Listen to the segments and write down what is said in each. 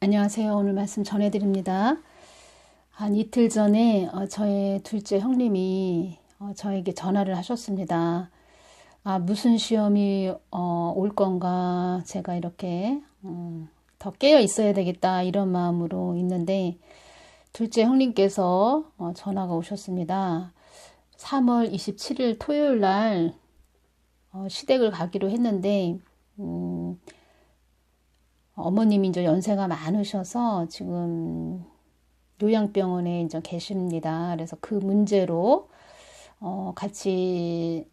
안녕하세요. 오늘 말씀 전해드립니다. 한 이틀 전에 저의 둘째 형님이 저에게 전화를 하셨습니다. 무슨 시험이 올 건가 제가 이렇게 더 깨어 있어야 되겠다 이런 마음으로 있는데 둘째 형님께서 전화가 오셨습니다. 3월 27일 토요일 날 시댁을 가기로 했는데 어머님이 이제 연세가 많으셔서 지금 요양병원에 이제 계십니다. 그래서 그 문제로 같이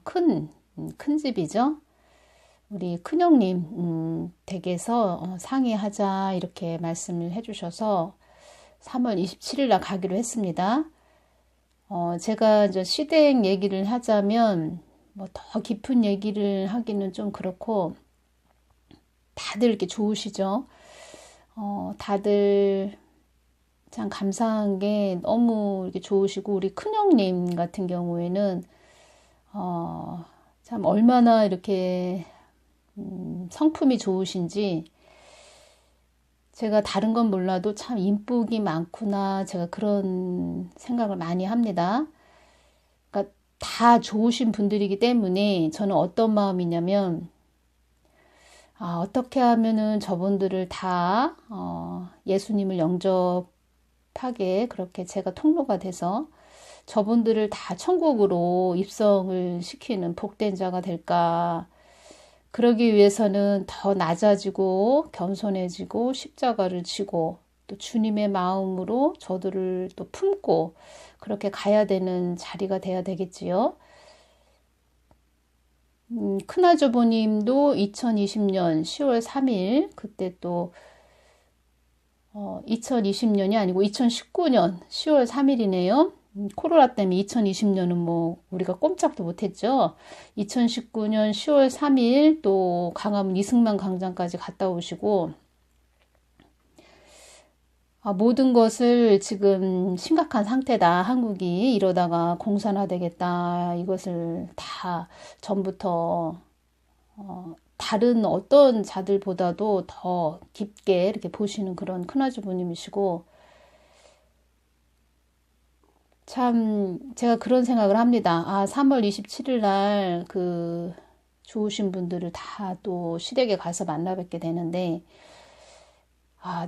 큰 집이죠. 우리 큰형님 댁에서 상의하자 이렇게 말씀을 해주셔서 3월 27일 날 가기로 했습니다. 제가 이제 시댁 얘기를 하자면 뭐 더 깊은 얘기를 하기는 좀 그렇고 다들 이렇게 좋으시죠. 다들 참 감사한 게 너무 이렇게 좋으시고 우리 큰형님 같은 경우에는 참 얼마나 이렇게 성품이 좋으신지 제가 다른 건 몰라도 참 인복이 많구나 제가 그런 생각을 많이 합니다. 그러니까 다 좋으신 분들이기 때문에 저는 어떤 마음이냐면 어떻게 하면은 저분들을 다 예수님을 영접하게 그렇게 제가 통로가 돼서 저분들을 다 천국으로 입성을 시키는 복된 자가 될까. 그러기 위해서는 더 낮아지고 겸손해지고 십자가를 지고 또 주님의 마음으로 저들을 또 품고 그렇게 가야 되는 자리가 돼야 되겠지요. 큰아주버님도 2020년 10월 3일 그때 또 2020년이 아니고 2019년 10월 3일이네요. 코로나 때문에 2020년은 뭐 우리가 꼼짝도 못했죠. 2019년 10월 3일 또 강화문 이승만 광장까지 갔다 오시고 모든 것을 지금 심각한 상태다. 한국이 이러다가 공산화되겠다. 이것을 다 전부터 다른 어떤 자들보다도 더 깊게 이렇게 보시는 그런 큰아주버님이시고 참 제가 그런 생각을 합니다. 3월 27일 날 그 좋으신 분들을 다 또 시댁에 가서 만나 뵙게 되는데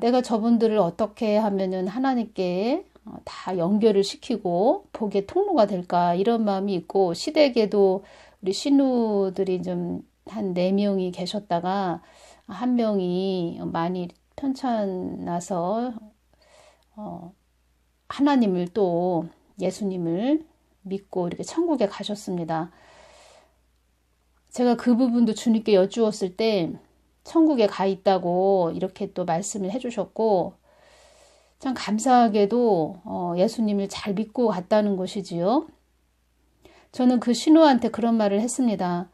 내가 저분들을 어떻게 하면은 하나님께 다 연결을 시키고 복의 통로가 될까 이런 마음이 있고 시댁에도 우리 신우들이 좀 한 4명이 계셨다가 한 명이 많이 편찮아서 하나님을 또 예수님을 믿고 이렇게 천국에 가셨습니다. 제가 그 부분도 주님께 여쭈었을 때 천국에 가 있다고 이렇게 또 말씀을 해주셨고 참 감사하게도 예수님을 잘 믿고 갔다는 것이지요. 저는 그 신우한테 그런 말을 했습니다.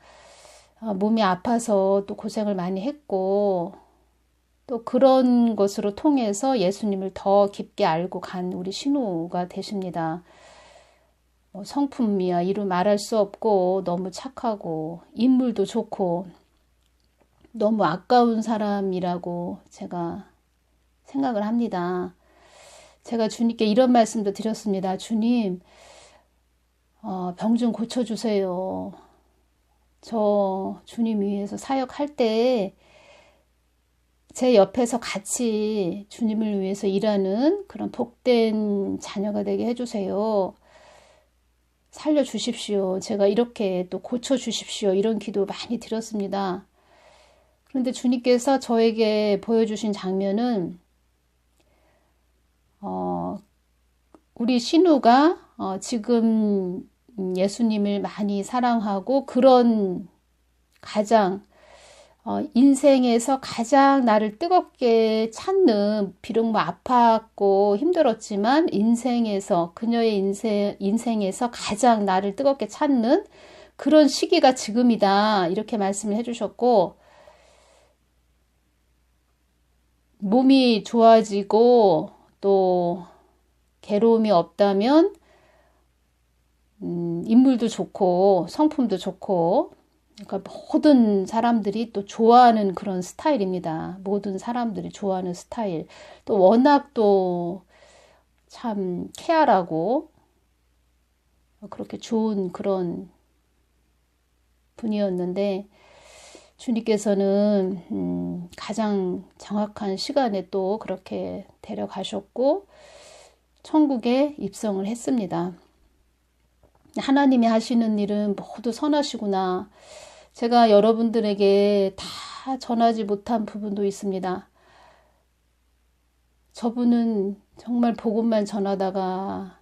몸이 아파서 또 고생을 많이 했고 또 그런 것으로 통해서 예수님을 더 깊게 알고 간 우리 신우가 되십니다. 성품이야 이루 말할 수 없고 너무 착하고 인물도 좋고 너무 아까운 사람이라고 제가 생각을 합니다. 제가 주님께 이런 말씀도 드렸습니다. 주님, 병 좀 고쳐주세요. 저 주님 위해서 사역할 때 제 옆에서 같이 주님을 위해서 일하는 그런 복된 자녀가 되게 해주세요. 살려주십시오. 제가 이렇게 또 고쳐주십시오. 이런 기도 많이 드렸습니다. 그런데 주님께서 저에게 보여주신 장면은 우리 신우가 지금 예수님을 많이 사랑하고 그런 가장 인생에서 가장 나를 뜨겁게 찾는 비록 뭐 아팠고 힘들었지만 그녀의 인생에서 가장 나를 뜨겁게 찾는 그런 시기가 지금이다 이렇게 말씀을 해주셨고 몸이 좋아지고 또 괴로움이 없다면 인물도 좋고 성품도 좋고 그러니까 모든 사람들이 또 좋아하는 그런 스타일입니다. 모든 사람들이 좋아하는 스타일. 또 워낙 또 참 케어하고 그렇게 좋은 그런 분이었는데 주님께서는 가장 정확한 시간에 또 그렇게 데려가셨고 천국에 입성을 했습니다. 하나님이 하시는 일은 모두 선하시구나. 제가 여러분들에게 다 전하지 못한 부분도 있습니다. 저분은 정말 복음만 전하다가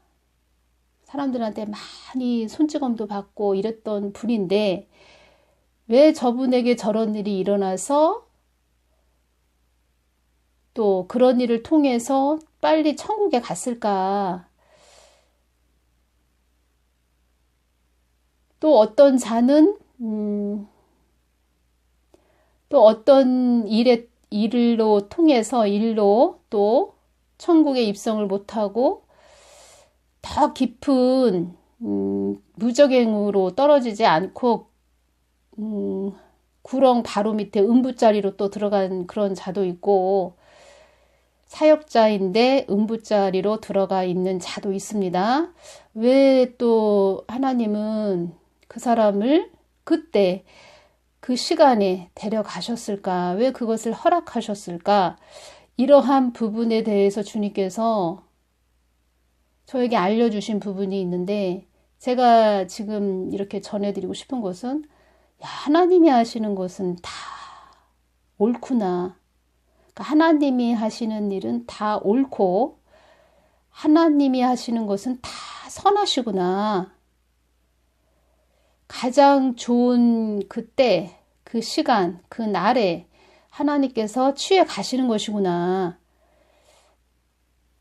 사람들한테 많이 손찌검도 받고 이랬던 분인데 왜 저분에게 저런 일이 일어나서 또 그런 일을 통해서 빨리 천국에 갔을까? 또 어떤 자는 또 어떤 일로 통해서 일로 또 천국에 입성을 못하고 더 깊은 무적행으로 떨어지지 않고 구렁 바로 밑에 음부자리로 또 들어간 그런 자도 있고 사역자인데 음부자리로 들어가 있는 자도 있습니다. 왜 또 하나님은 그 사람을 그때 그 시간에 데려가셨을까? 왜 그것을 허락하셨을까? 이러한 부분에 대해서 주님께서 저에게 알려주신 부분이 있는데 제가 지금 이렇게 전해드리고 싶은 것은 하나님이 하시는 것은 다 옳구나. 그러니까 하나님이 하시는 일은 다 옳고 하나님이 하시는 것은 다 선하시구나. 가장 좋은 그때, 그 시간, 그 날에 하나님께서 취해 가시는 것이구나.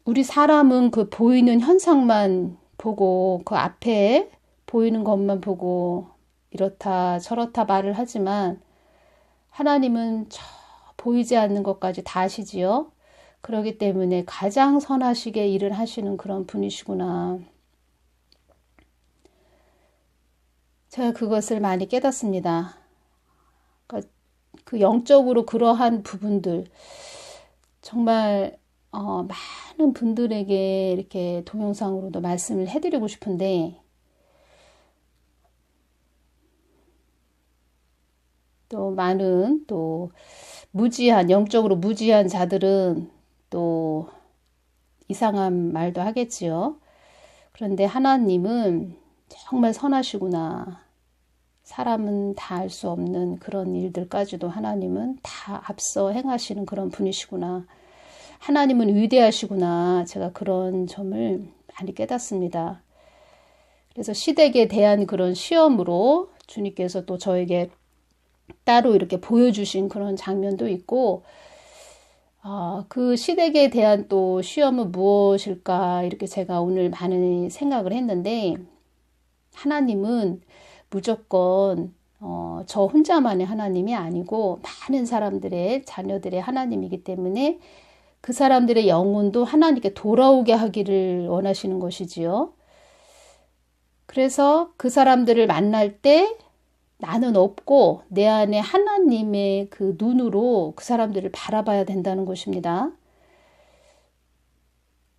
우리 사람은 그 보이는 현상만 보고 그 앞에 보이는 것만 보고 이렇다 저렇다 말을 하지만 하나님은 저 보이지 않는 것까지 다 아시지요. 그렇기 때문에 가장 선하시게 일을 하시는 그런 분이시구나. 제가 그것을 많이 깨닫습니다. 그러니까 그 영적으로 그러한 부분들 정말 많은 분들에게 이렇게 동영상으로도 말씀을 해드리고 싶은데 또 많은 또 영적으로 무지한 자들은 또 이상한 말도 하겠지요. 그런데 하나님은 정말 선하시구나. 사람은 다 알 수 없는 그런 일들까지도 하나님은 다 앞서 행하시는 그런 분이시구나. 하나님은 위대하시구나. 제가 그런 점을 많이 깨닫습니다. 그래서 시댁에 대한 그런 시험으로 주님께서 또 저에게 따로 이렇게 보여주신 그런 장면도 있고 그 시댁에 대한 또 시험은 무엇일까 이렇게 제가 오늘 많이 생각을 했는데 하나님은 무조건 저 혼자만의 하나님이 아니고 많은 사람들의 자녀들의 하나님이기 때문에 그 사람들의 영혼도 하나님께 돌아오게 하기를 원하시는 것이지요. 그래서 그 사람들을 만날 때 나는 없고 내 안에 하나님의 그 눈으로 그 사람들을 바라봐야 된다는 것입니다.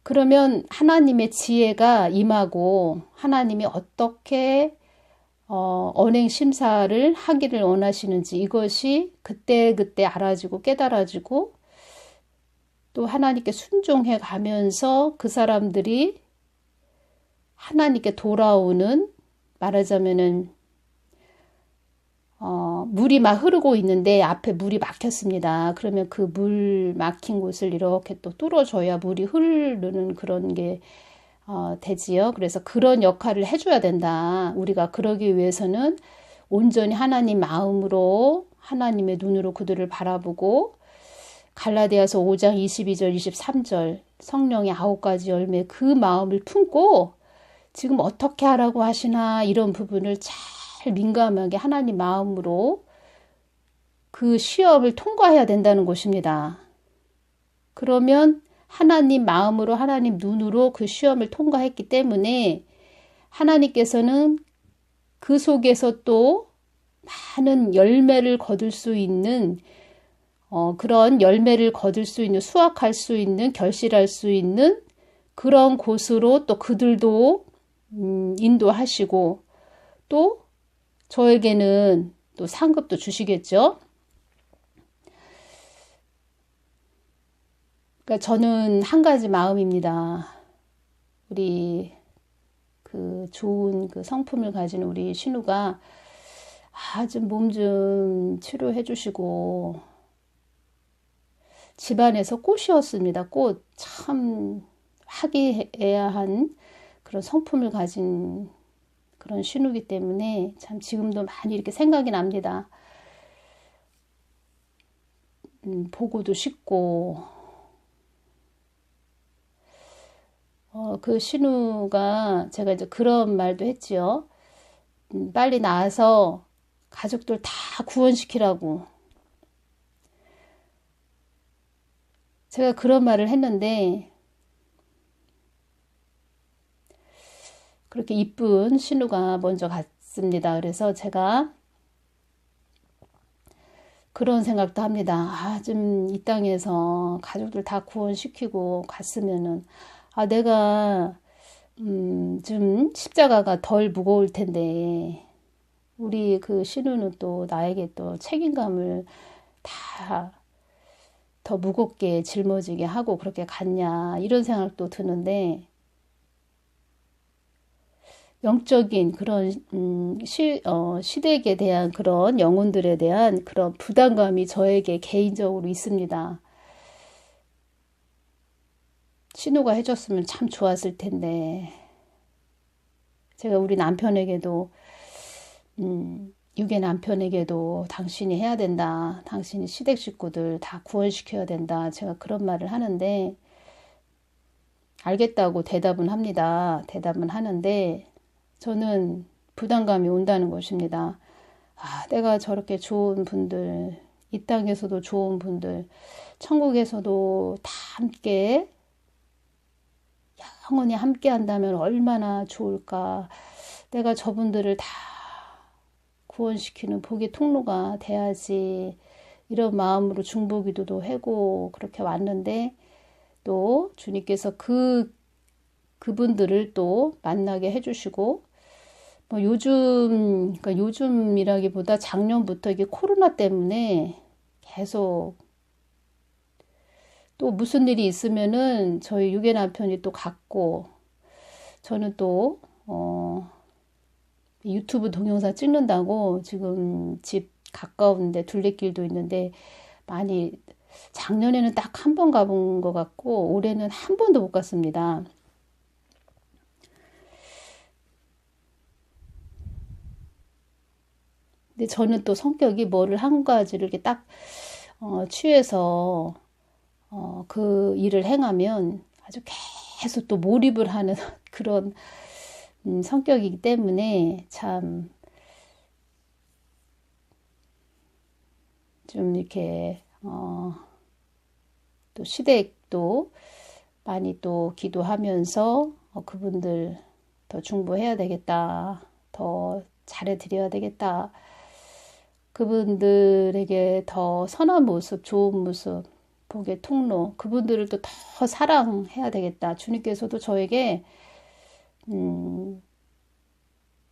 그러면 하나님의 지혜가 임하고 하나님이 어떻게 언행 심사를 하기를 원하시는지 이것이 그때그때 알아지고 깨달아지고 또 하나님께 순종해 가면서 그 사람들이 하나님께 돌아오는 말하자면은 물이 막 흐르고 있는데 앞에 물이 막혔습니다. 그러면 그 물 막힌 곳을 이렇게 또 뚫어줘야 물이 흐르는 그런 게 되지요. 그래서 그런 역할을 해줘야 된다. 우리가 그러기 위해서는 온전히 하나님 마음으로 하나님의 눈으로 그들을 바라보고 갈라디아서 5장 22절 23절 성령의 9가지 열매 그 마음을 품고 지금 어떻게 하라고 하시나 이런 부분을 잘 민감하게 하나님 마음으로 그 시험을 통과해야 된다는 것입니다. 그러면 하나님 마음으로 하나님 눈으로 그 시험을 통과했기 때문에 하나님께서는 그 속에서 또 많은 열매를 거둘 수 있는 그런 열매를 거둘 수 있는 수확할 수 있는 결실할 수 있는 그런 곳으로 또 그들도 인도하시고 또 저에게는 또 상급도 주시겠죠. 그러니까 저는 한 가지 마음입니다. 우리 그 좋은 그 성품을 가진 우리 신우가 좀 몸 좀 치료해 주시고 집안에서 꽃이었습니다. 꽃 참 화기애애한 그런 성품을 가진 그런 신우기 때문에 참 지금도 많이 이렇게 생각이 납니다. 보고도 싶고 그 신우가 제가 이제 그런 말도 했지요. 빨리 나와서 가족들 다 구원시키라고. 제가 그런 말을 했는데 그렇게 이쁜 신우가 먼저 갔습니다. 그래서 제가 그런 생각도 합니다. 좀 이 땅에서 가족들 다 구원시키고 갔으면은 내가 좀 십자가가 덜 무거울 텐데 우리 그 신우는 또 나에게 또 책임감을 다 더 무겁게 짊어지게 하고 그렇게 갔냐 이런 생각도 드는데 영적인 그런 시댁에 대한 그런 영혼들에 대한 그런 부담감이 저에게 개인적으로 있습니다. 신우가 해줬으면 참 좋았을 텐데 제가 우리 남편에게도 유괴 남편에게도 당신이 해야 된다. 당신이 시댁 식구들 다 구원시켜야 된다. 제가 그런 말을 하는데 알겠다고 대답은 합니다. 대답은 하는데 저는 부담감이 온다는 것입니다. 내가 저렇게 좋은 분들, 이 땅에서도 좋은 분들, 천국에서도 다 함께 영원히 함께 한다면 얼마나 좋을까. 내가 저분들을 다 구원시키는 복의 통로가 돼야지 이런 마음으로 중보기도도 하고 그렇게 왔는데 또 주님께서 그분들을 또 만나게 해주시고 그러니까 요즘이라기보다 작년부터 이게 코로나 때문에 계속 또 무슨 일이 있으면은 저희 유괴 남편이 또 갔고 저는 또 유튜브 동영상 찍는다고 지금 집 가까운데 둘레길도 있는데 많이 작년에는 딱 한 번 가본 것 같고 올해는 한 번도 못 갔습니다. 근데 저는 또 성격이 뭐를 한 가지를 이렇게 딱 취해서 그 일을 행하면 아주 계속 또 몰입을 하는 그런 성격이기 때문에 참 좀 이렇게 또 시댁도 많이 또 기도하면서 그분들 더 중보해야 되겠다. 더 잘해드려야 되겠다. 그분들에게 더 선한 모습, 좋은 모습, 복의 통로, 그분들을 또 더 사랑해야 되겠다. 주님께서도 저에게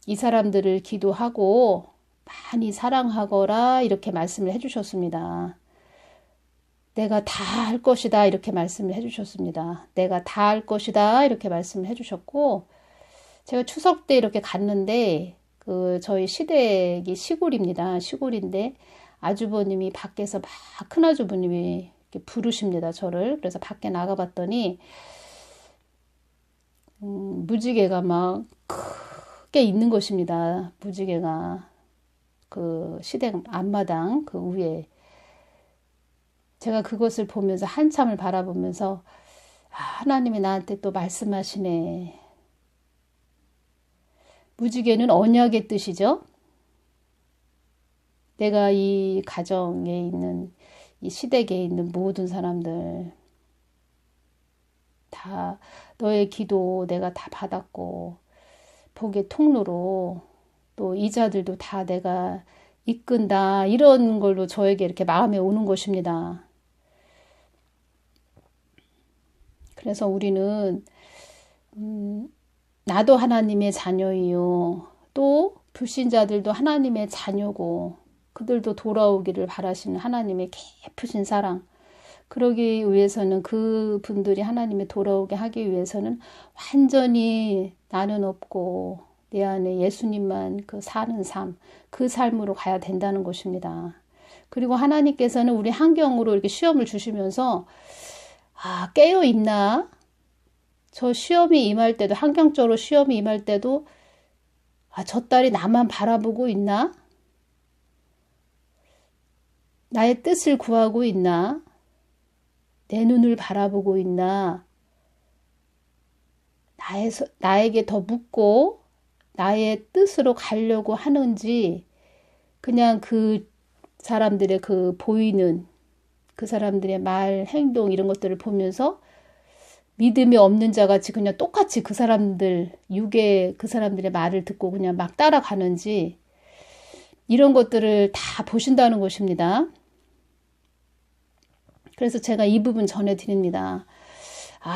이 사람들을 기도하고 많이 사랑하거라 이렇게 말씀을 해주셨습니다. 내가 다 할 것이다 이렇게 말씀을 해주셨습니다. 내가 다 할 것이다 이렇게 말씀을 해주셨고 제가 추석 때 이렇게 갔는데 저희 시댁이 시골입니다. 시골인데 아주버님이 밖에서 막 큰아주버님이 이렇게 부르십니다. 저를. 그래서 밖에 나가봤더니 무지개가 막 크게 있는 것입니다. 무지개가 그 시댁 앞마당 그 위에 제가 그것을 보면서 한참을 바라보면서 하나님이 나한테 또 말씀하시네. 무지개는 언약의 뜻이죠. 내가 이 가정에 있는 이 시댁에 있는 모든 사람들 다 너의 기도 내가 다 받았고 복의 통로로 또 이자들도 다 내가 이끈다. 이런 걸로 저에게 이렇게 마음에 오는 것입니다. 그래서 우리는 나도 하나님의 자녀이요. 또 불신자들도 하나님의 자녀고 그들도 돌아오기를 바라시는 하나님의 깊으신 사랑. 그러기 위해서는 그분들이 하나님의 돌아오게 하기 위해서는 완전히 나는 없고 내 안에 예수님만 그 사는 삶, 그 삶으로 가야 된다는 것입니다. 그리고 하나님께서는 우리 환경으로 이렇게 시험을 주시면서 깨어 있나? 저 시험이 임할 때도 환경적으로 시험이 임할 때도 저 딸이 나만 바라보고 있나? 나의 뜻을 구하고 있나? 내 눈을 바라보고 있나? 나에게 더 묻고 나의 뜻으로 가려고 하는지 그냥 그 사람들의 그 보이는 그 사람들의 말, 행동 이런 것들을 보면서 믿음이 없는 자 같이 그냥 똑같이 그 사람들, 육의 그 사람들의 말을 듣고 그냥 막 따라가는지 이런 것들을 다 보신다는 것입니다. 그래서 제가 이 부분 전해드립니다.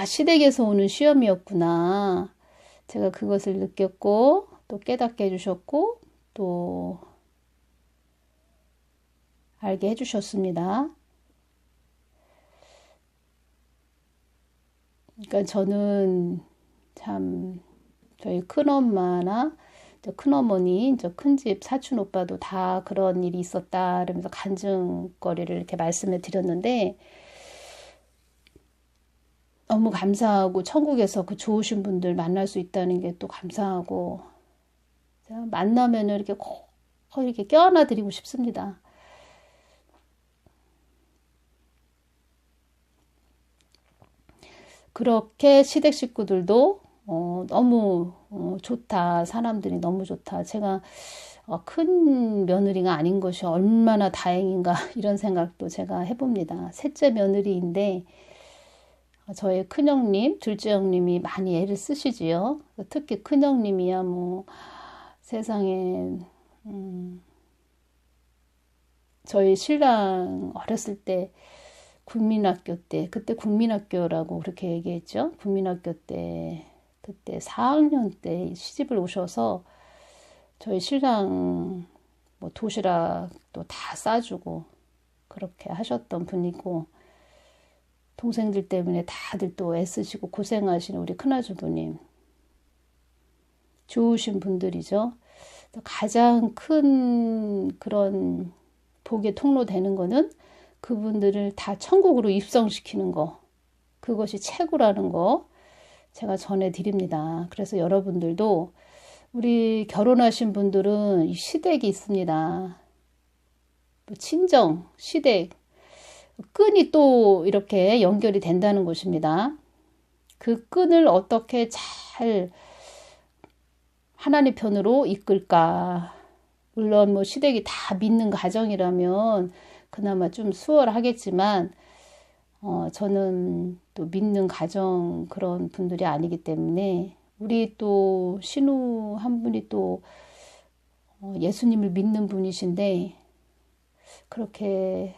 시댁에서 오는 시험이었구나. 제가 그것을 느꼈고 또 깨닫게 해주셨고 또 알게 해주셨습니다. 그러니까 저는 참 저희 큰엄마나 큰어머니, 큰집 사촌 오빠도 다 그런 일이 있었다 이러면서 간증거리를 이렇게 말씀을 드렸는데 너무 감사하고 천국에서 그 좋으신 분들 만날 수 있다는 게 또 감사하고 만나면 이렇게 꼭 이렇게 껴안아 드리고 싶습니다. 그렇게 시댁 식구들도 너무 좋다. 사람들이 너무 좋다. 제가 큰 며느리가 아닌 것이 얼마나 다행인가 이런 생각도 제가 해봅니다. 셋째 며느리인데 저의 큰형님, 둘째 형님이 많이 애를 쓰시지요. 특히 큰형님이야 뭐 세상에 저희 신랑 어렸을 때 국민학교 때 그때 국민학교라고 그렇게 얘기했죠. 국민학교 때 그때 4학년 때 시집을 오셔서 저희 신랑 뭐 도시락도 다 싸주고 그렇게 하셨던 분이고 동생들 때문에 다들 또 애쓰시고 고생하시는 우리 큰아주부님 좋으신 분들이죠. 가장 큰 그런 복의 통로 되는 거는 그분들을 다 천국으로 입성시키는 거 그것이 최고라는 거 제가 전해드립니다. 그래서 여러분들도 우리 결혼하신 분들은 시댁이 있습니다. 친정, 시댁, 끈이 또 이렇게 연결이 된다는 것입니다. 그 끈을 어떻게 잘 하나님 편으로 이끌까? 물론 뭐 시댁이 다 믿는 가정이라면 그나마 좀 수월하겠지만 저는 또 믿는 가정 그런 분들이 아니기 때문에 우리 또 신우 한 분이 또 예수님을 믿는 분이신데 그렇게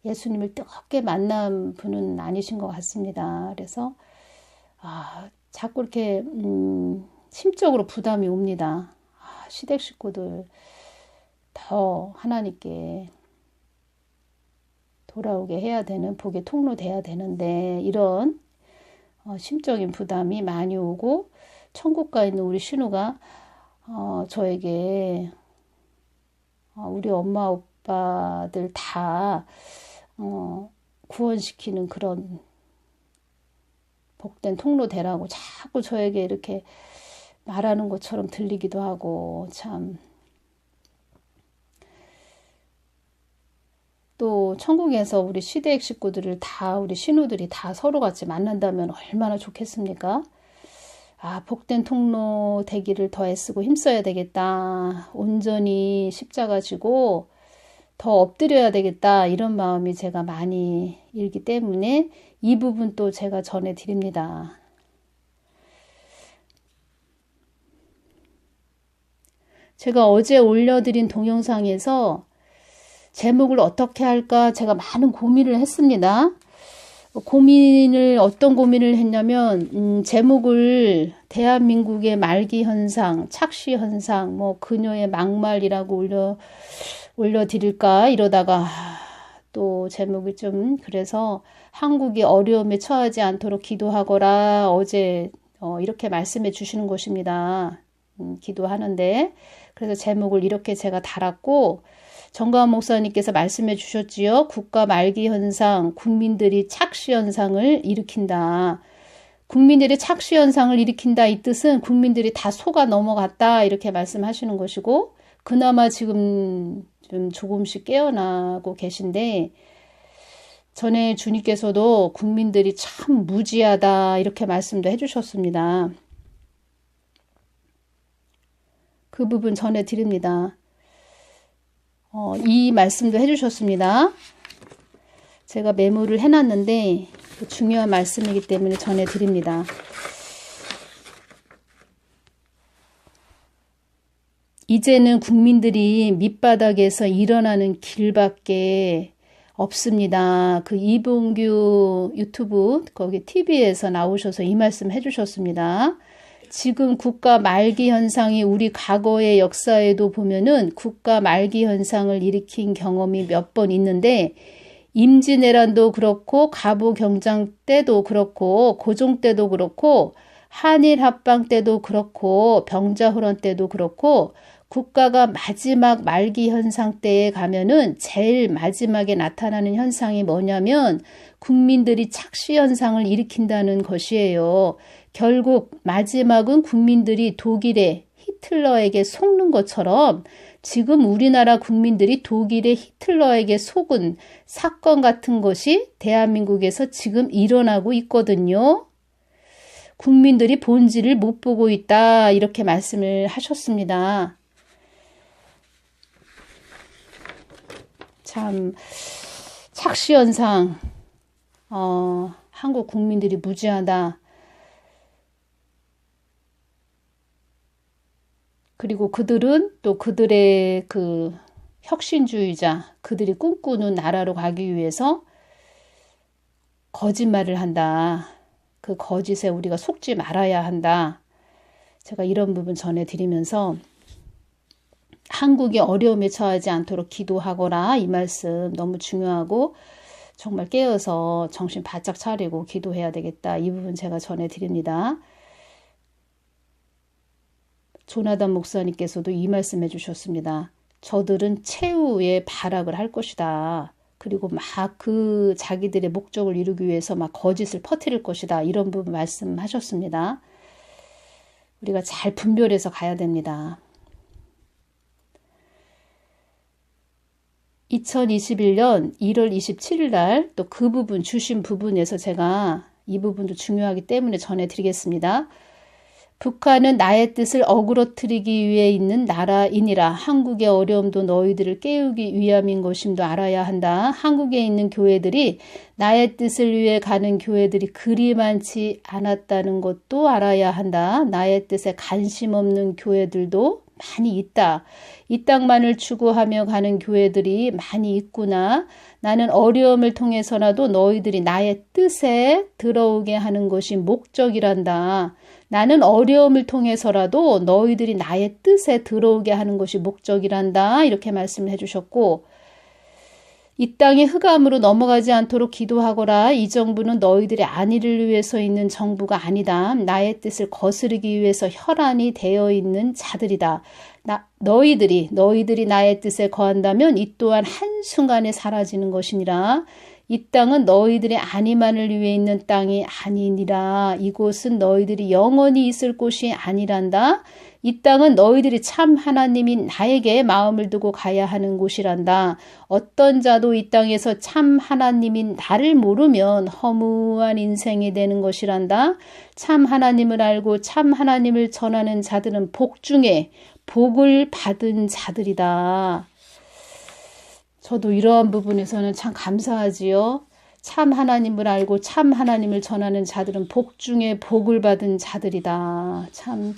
예수님을 뜨겁게 만난 분은 아니신 것 같습니다. 그래서 자꾸 이렇게 심적으로 부담이 옵니다. 시댁 식구들 더 하나님께 돌아오게 해야 되는 복의 통로 돼야 되는데 이런 심적인 부담이 많이 오고 천국 가 있는 우리 신우가 저에게 우리 엄마 오빠들 다 구원시키는 그런 복된 통로 되라고 자꾸 저에게 이렇게 말하는 것처럼 들리기도 하고 참 또 천국에서 우리 시댁 식구들을 다 우리 신우들이 다 서로 같이 만난다면 얼마나 좋겠습니까? 복된 통로 되기를 더 애쓰고 힘써야 되겠다. 온전히 십자가 지고 더 엎드려야 되겠다. 이런 마음이 제가 많이 일기 때문에 이 부분 또 제가 전해드립니다. 제가 어제 올려드린 동영상에서 제목을 어떻게 할까 제가 많은 고민을 했습니다. 어떤 고민을 했냐면, 제목을 대한민국의 말기 현상, 착시 현상, 그녀의 막말이라고 올려드릴까 이러다가 또 제목이 그래서 한국이 어려움에 처하지 않도록 기도하거라 어제 이렇게 말씀해 주시는 것입니다. 기도하는데 그래서 제목을 이렇게 제가 달았고 정가원 목사님께서 말씀해 주셨지요. 국가 말기 현상, 국민들이 착시 현상을 일으킨다. 국민들이 착시 현상을 일으킨다 이 뜻은 국민들이 다 속아 넘어갔다 이렇게 말씀하시는 것이고 그나마 지금 좀 조금씩 깨어나고 계신데 전에 주님께서도 국민들이 참 무지하다 이렇게 말씀도 해주셨습니다. 그 부분 전해드립니다. 이 말씀도 해주셨습니다. 제가 메모를 해놨는데 중요한 말씀이기 때문에 전해드립니다. 이제는 국민들이 밑바닥에서 일어나는 길밖에 없습니다. 그 이봉규 유튜브 거기 TV에서 나오셔서 이 말씀 해주셨습니다. 지금 국가 말기 현상이 우리 과거의 역사에도 보면은 국가 말기 현상을 일으킨 경험이 몇 번 있는데 임진왜란도 그렇고 갑오경장 때도 그렇고 고종 때도 그렇고 한일 합방 때도 그렇고 병자호란 때도 그렇고 국가가 마지막 말기 현상 때에 가면은 제일 마지막에 나타나는 현상이 뭐냐면 국민들이 착시 현상을 일으킨다는 것이에요. 결국 마지막은 국민들이 독일의 히틀러에게 속는 것처럼 지금 우리나라 국민들이 독일의 히틀러에게 속은 사건 같은 것이 대한민국에서 지금 일어나고 있거든요. 국민들이 본질을 못 보고 있다 이렇게 말씀을 하셨습니다. 참 착시현상 한국 국민들이 무지하다. 그리고 그들은 또 그들의 그 혁신주의자, 그들이 꿈꾸는 나라로 가기 위해서 거짓말을 한다. 그 거짓에 우리가 속지 말아야 한다. 제가 이런 부분 전해드리면서 한국이 어려움에 처하지 않도록 기도하거라 이 말씀 너무 중요하고 정말 깨어서 정신 바짝 차리고 기도해야 되겠다. 이 부분 제가 전해드립니다. 조나단 목사님께서도 이 말씀 해주셨습니다. 저들은 최후의 발악을 할 것이다. 그리고 막 그 자기들의 목적을 이루기 위해서 막 거짓을 퍼뜨릴 것이다. 이런 부분 말씀하셨습니다. 우리가 잘 분별해서 가야 됩니다. 2021년 1월 27일 날 또 그 부분 주신 부분에서 제가 이 부분도 중요하기 때문에 전해드리겠습니다. 북한은 나의 뜻을 어그러뜨리기 위해 있는 나라이니라. 한국의 어려움도 너희들을 깨우기 위함인 것임도 알아야 한다. 한국에 있는 교회들이 나의 뜻을 위해 가는 교회들이 그리 많지 않았다는 것도 알아야 한다. 나의 뜻에 관심 없는 교회들도 많이 있다. 이 땅만을 추구하며 가는 교회들이 많이 있구나. 나는 어려움을 통해서라도 너희들이 나의 뜻에 들어오게 하는 것이 목적이란다. 나는 어려움을 통해서라도 너희들이 나의 뜻에 들어오게 하는 것이 목적이란다. 이렇게 말씀을 해주셨고 이 땅이 흑암으로 넘어가지 않도록 기도하거라. 이 정부는 너희들의 안위를 위해서 있는 정부가 아니다. 나의 뜻을 거스르기 위해서 혈안이 되어 있는 자들이다. 너희들이 나의 뜻에 거한다면 이 또한 한순간에 사라지는 것이니라. 이 땅은 너희들의 안위만을 위해 있는 땅이 아니니라. 이곳은 너희들이 영원히 있을 곳이 아니란다. 이 땅은 너희들이 참 하나님인 나에게 마음을 두고 가야 하는 곳이란다. 어떤 자도 이 땅에서 참 하나님인 나를 모르면 허무한 인생이 되는 것이란다. 참 하나님을 알고 참 하나님을 전하는 자들은 복 중에 복을 받은 자들이다. 저도 이러한 부분에서는 참 감사하지요. 참 하나님을 알고 참 하나님을 전하는 자들은 복 중에 복을 받은 자들이다. 참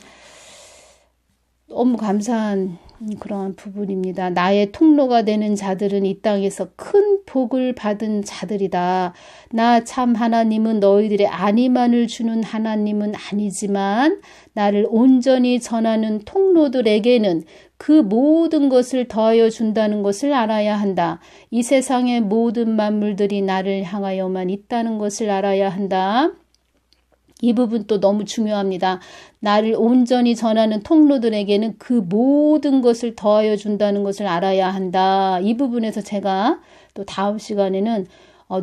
너무 감사한 그러한 부분입니다. 나의 통로가 되는 자들은 이 땅에서 큰 복을 받은 자들이다. 나 참 하나님은 너희들의 안위만을 주는 하나님은 아니지만 나를 온전히 전하는 통로들에게는 그 모든 것을 더하여 준다는 것을 알아야 한다. 이 세상의 모든 만물들이 나를 향하여만 있다는 것을 알아야 한다. 이 부분 또 너무 중요합니다. 나를 온전히 전하는 통로들에게는 그 모든 것을 더하여 준다는 것을 알아야 한다. 이 부분에서 제가 또 다음 시간에는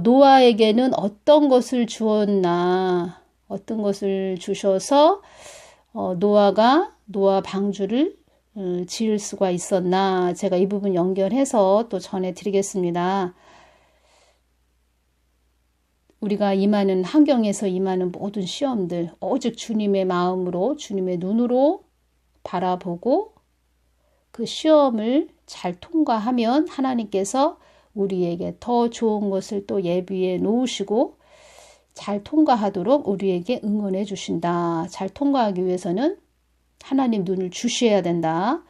노아에게는 어떤 것을 주었나, 어떤 것을 주셔서 노아 방주를 지을 수가 있었나, 제가 이 부분 연결해서 또 전해드리겠습니다. 우리가 임하는 환경에서 임하는 모든 시험들 오직 주님의 마음으로 주님의 눈으로 바라보고 그 시험을 잘 통과하면 하나님께서 우리에게 더 좋은 것을 또 예비해 놓으시고 잘 통과하도록 우리에게 응원해 주신다. 잘 통과하기 위해서는 하나님 눈을 주시해야 된다.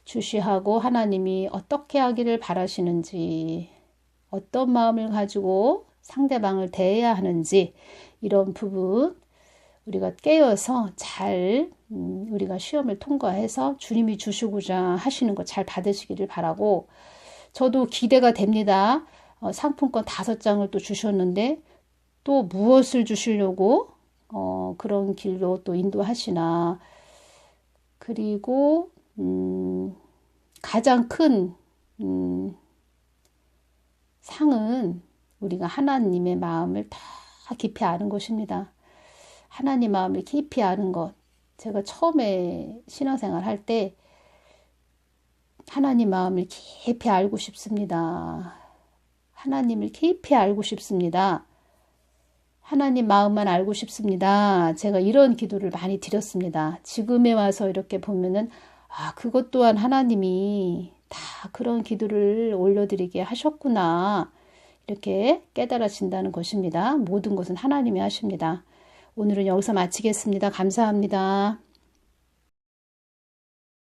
주시하고 하나님이 어떻게 하기를 바라시는지, 어떤 마음을 가지고 상대방을 대해야 하는지, 이런 부분 우리가 깨어서 잘 우리가 시험을 통과해서 주님이 주시고자 하시는 거 잘 받으시기를 바라고, 저도 기대가 됩니다. 상품권 5장을 또 주셨는데 또 무엇을 주시려고 그런 길로 또 인도하시나. 그리고 가장 큰 상은 우리가 하나님의 마음을 더 깊이 아는 것입니다. 하나님 마음을 깊이 아는 것. 제가 처음에 신앙생활 할 때 하나님 마음을 깊이 알고 싶습니다. 하나님을 깊이 알고 싶습니다. 하나님 마음만 알고 싶습니다. 제가 이런 기도를 많이 드렸습니다. 지금에 와서 이렇게 보면은 그것 또한 하나님이 다 그런 기도를 올려드리게 하셨구나. 이렇게 깨달아진다는 것입니다. 모든 것은 하나님이 하십니다. 오늘은 여기서 마치겠습니다. 감사합니다.